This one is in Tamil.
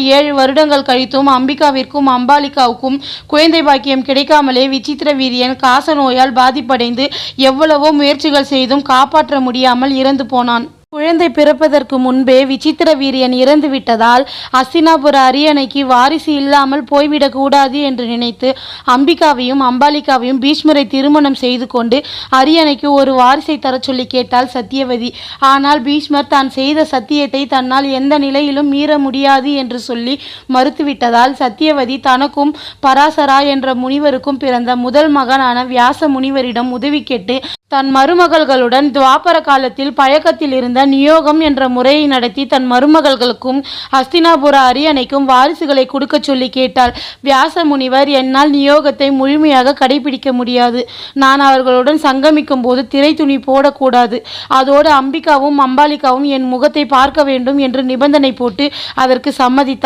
7 வருடங்கள் கழித்தும் அம்பிகாவிற்கும் அம்பாலிகாவுக்கும் குழந்தை பாக்கியம் கிடைக்காமலே விசித்திர வீரியன் காச நோயால் பாதிப்படைந்து எவ்வளவோ முயற்சிகள் செய்தும் காப்பாற்ற முடியாமல் இறந்து போனான். குழந்தை பிறப்பதற்கு முன்பே விசித்திர வீரியன் இறந்து விட்டதால் அஸ்தினாபுர அரியணைக்கு வாரிசு இல்லாமல் போய்விடக் கூடாது என்று நினைத்து அம்பிகாவையும் அம்பாலிகாவையும் பீஷ்மரை திருமணம் செய்து கொண்டு அரியணைக்கு ஒரு வாரிசை தர சொல்லி கேட்டாள் சத்தியவதி. ஆனால் பீஷ்மர் தான் செய்த சத்தியத்தை தன்னால் எந்த நிலையிலும் மீற முடியாது என்று சொல்லி மறுத்துவிட்டதால் சத்தியவதி தனக்கும் பராசரா என்ற முனிவருக்கும் பிறந்த முதல் மகனான வியாச முனிவரிடம் உதவி கேட்டு தன் மருமகள்களுடன் துவாபர காலத்தில் பழக்கத்தில் இருந்த நியோகம் என்ற முறையை நடத்தி தன் மருமகள்களுக்கும் அஸ்தினாபுர அரியணைக்கும் வாரிசுகளை கொடுக்க சொல்லி கேட்டாள். வியாச முனிவர், என்னால் நியோகத்தை முழுமையாக கடைபிடிக்க முடியாது. நான் அவர்களுடன் சங்கமிக்கும் போது திரை துணி போடக்கூடாது. அதோடு அம்பிகாவும் அம்பாலிகாவும் என் முகத்தை பார்க்க வேண்டும் என்று நிபந்தனை போட்டு அதற்கு சம்மதித்தார்.